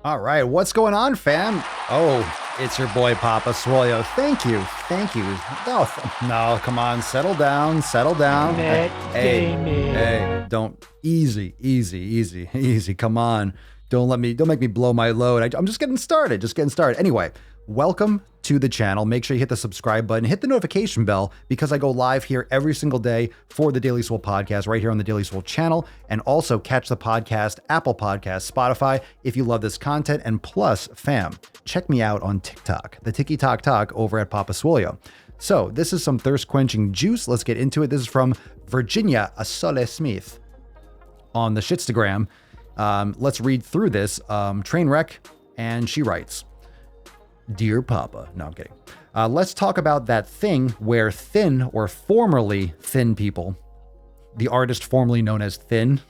All right, what's going on, fam? Oh, it's your boy Papa Swolio. Thank you. No, come on, settle down. Hey, don't, easy. Come on, don't make me blow my load. I'm just getting started. Anyway, welcome to the channel. Make sure you hit the subscribe button, hit the notification bell, because I go live here every single day for the Daily Swole podcast right here on the Daily Swole channel. And also catch the podcast, Apple Podcasts, Spotify, if you love this content. And plus, fam, check me out on TikTok, the Tiki Talk over at Papa Swolio. So this is some thirst quenching juice. Let's get into it. This is from Virginia Asole Smith on the Shitstagram. Let's read through this train wreck. And she writes, "Dear Papa," no, I'm kidding. Let's talk about that thing where thin or formerly thin people, the artist formerly known as Thin.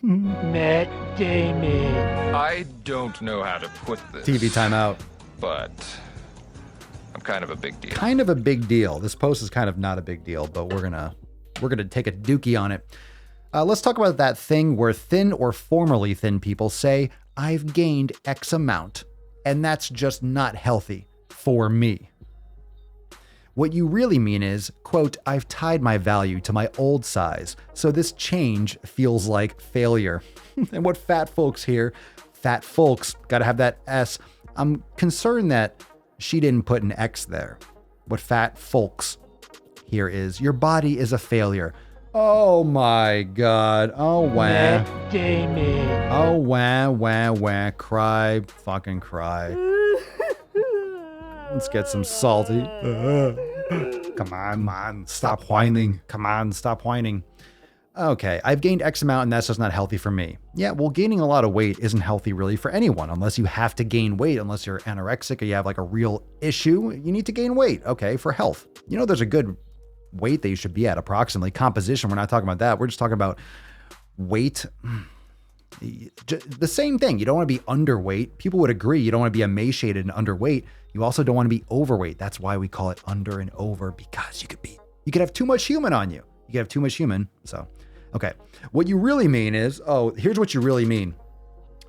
Matt Damon. I don't know how to put this. TV timeout. But I'm kind of a big deal. Kind of a big deal. This post is kind of not a big deal, but we're gonna take a dookie on it. Let's talk about that thing where thin or formerly thin people say, "I've gained X amount, and that's just not healthy for me." What you really mean is, quote, "I've tied my value to my old size, so this change feels like failure." And what fat folks, gotta have that S. I'm concerned that she didn't put an X there. What fat folks here is, your body is a failure. Oh my God. Oh, wah. Matt Damon. Oh, wah. Cry. Fucking cry. Let's get some salty. Come on, man. Stop whining. Come on, stop whining. Okay, I've gained X amount and that's just not healthy for me. Yeah, well, gaining a lot of weight isn't healthy really for anyone, unless you have to gain weight, unless you're anorexic or you have like a real issue. You need to gain weight, okay, for health. You know, there's a good weight that you should be at approximately. Composition, we're not talking about that. We're just talking about weight. The same thing. You don't want to be underweight. People would agree. You don't want to be emaciated and underweight. You also don't want to be overweight. That's why we call it under and over, because you could have too much human on you. You could have too much human. So, okay. What you really mean is, here's what you really mean.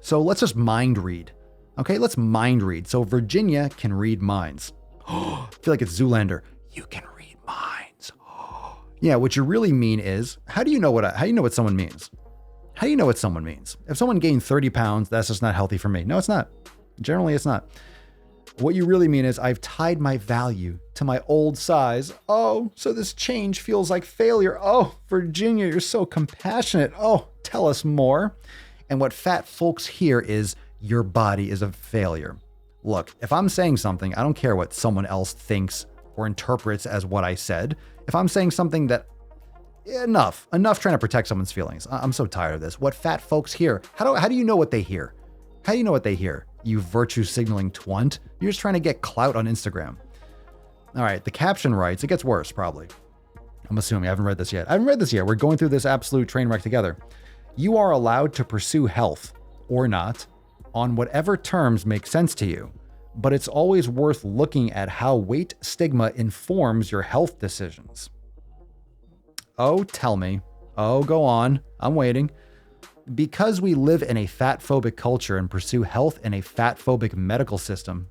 So let's just mind read. Okay, let's mind read. So Virginia can read minds. I feel like it's Zoolander. You can read minds. Yeah, what you really mean is, how do you know what someone means? How do you know what someone means? If someone gained 30 pounds, that's just not healthy for me. No, it's not. Generally, it's not. What you really mean is, I've tied my value to my old size. Oh, so this change feels like failure. Oh, Virginia, you're so compassionate. Oh, tell us more. And what fat folks hear is, your body is a failure. Look, if I'm saying something, I don't care what someone else thinks or interprets as what I said. If I'm saying something that enough trying to protect someone's feelings. I'm so tired of this. What fat folks hear. How do you know what they hear? How do you know what they hear? You virtue signaling twunt. You're just trying to get clout on Instagram. All right. The caption writes, it gets worse, probably. I'm assuming. I haven't read this yet. We're going through this absolute train wreck together. You are allowed to pursue health or not on whatever terms make sense to you, but it's always worth looking at how weight stigma informs your health decisions. Oh, tell me. Oh, go on. I'm waiting. Because we live in a fat-phobic culture and pursue health in a fat-phobic medical system.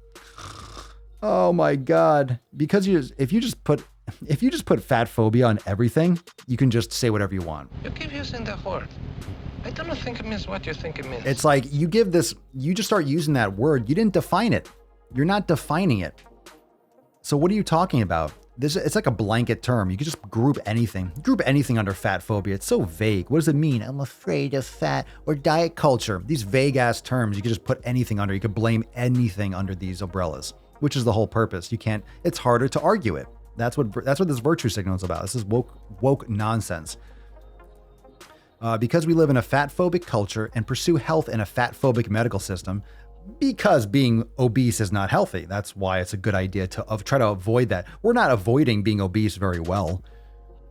Oh my God. Because if you just put fat phobia on everything, you can just say whatever you want. You keep using that word. I don't think it means what you think it means. It's like you just start using that word. You didn't define it. You're not defining it. So what are you talking about? It's like a blanket term. You could just group anything under fat phobia. It's so vague. What does it mean? I'm afraid of fat, or diet culture. These vague ass terms, you could just put anything under. You could blame anything under these umbrellas, which is the whole purpose. It's harder to argue it. That's what this virtue signal is about. This is woke nonsense. Because we live in a fat phobic culture and pursue health in a fat phobic medical system, because being obese is not healthy. That's why it's a good idea to try to avoid that. We're not avoiding being obese very well.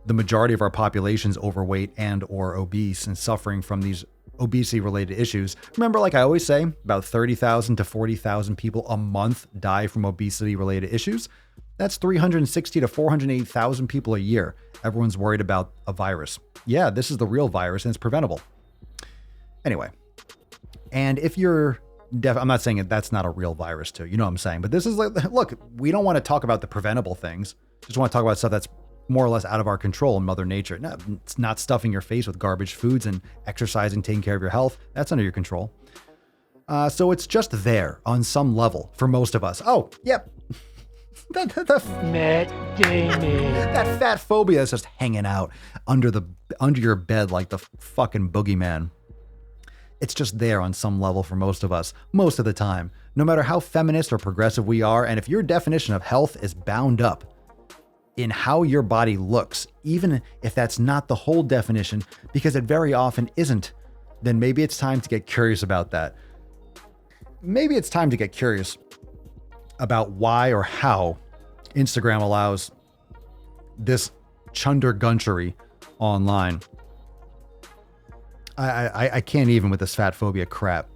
The majority of our population is overweight and or obese and suffering from these obesity-related issues. Remember, like I always say, about 30,000 to 40,000 people a month die from obesity-related issues. That's 360 to 480,000 people a year. Everyone's worried about a virus. Yeah, this is the real virus and it's preventable. Anyway, and if you're I'm not saying that's not a real virus too. You know what I'm saying? But this is like, look, we don't want to talk about the preventable things. Just want to talk about stuff that's more or less out of our control in Mother Nature. No, it's not stuffing your face with garbage foods and exercising, taking care of your health. That's under your control. So it's just there on some level for most of us. Oh, yep. Matt Damon. That fat phobia is just hanging out under your bed like the fucking boogeyman. It's just there on some level for most of us, most of the time, no matter how feminist or progressive we are. And if your definition of health is bound up in how your body looks, even if that's not the whole definition, because it very often isn't, then maybe it's time to get curious about that. Maybe it's time to get curious about why or how Instagram allows this chunder gunchery online. I can't even with this fat phobia crap.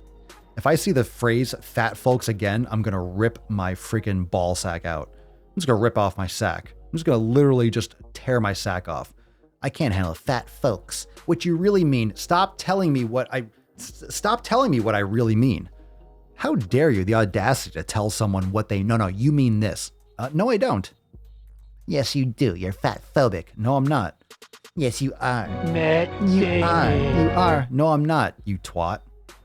If I see the phrase fat folks again, I'm going to rip my freaking ball sack out. I'm just going to rip off my sack. I'm just going to literally just tear my sack off. I can't handle fat folks. What you really mean, stop telling me what I really mean. How dare you, the audacity to tell someone what they, no, you mean this. No, I don't. Yes, you do. You're fat phobic. No, I'm not. Yes, you are. Matt You Damon. You are. No, I'm not, you twat.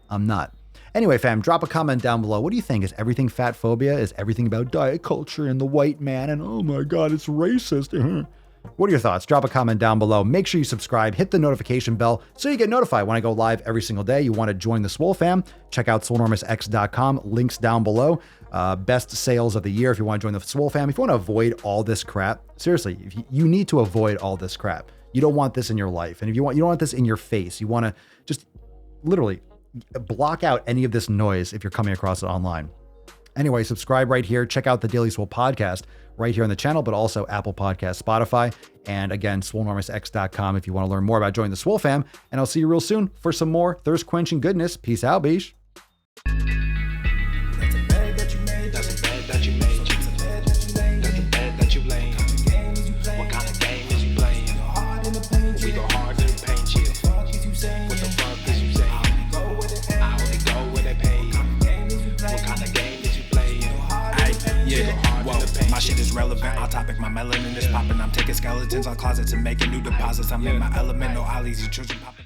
I'm not. Anyway, fam, drop a comment down below. What do you think? Is everything fat phobia? Is everything about diet culture and the white man? And oh my God, it's racist. What are your thoughts? Drop a comment down below. Make sure you subscribe, hit the notification bell so you get notified when I go live every single day. You want to join the Swole fam? Check out swolenormousx.com. Links down below. Best sales of the year if you want to join the Swole fam. If you want to avoid all this crap, seriously, you need to avoid all this crap. You don't want this in your life. And if you don't want this in your face, you want to just literally block out any of this noise if you're coming across it online. Anyway, subscribe right here. Check out the Daily Swole podcast right here on the channel, but also Apple Podcasts, Spotify, and again, swolenormousx.com if you want to learn more about joining the Swole fam. And I'll see you real soon for some more thirst-quenching goodness. Peace out, beesh. My shit is relevant, on topic, my melanin is popping. I'm taking skeletons on closets and making new deposits. I'm in my element, no ollies, you children popping.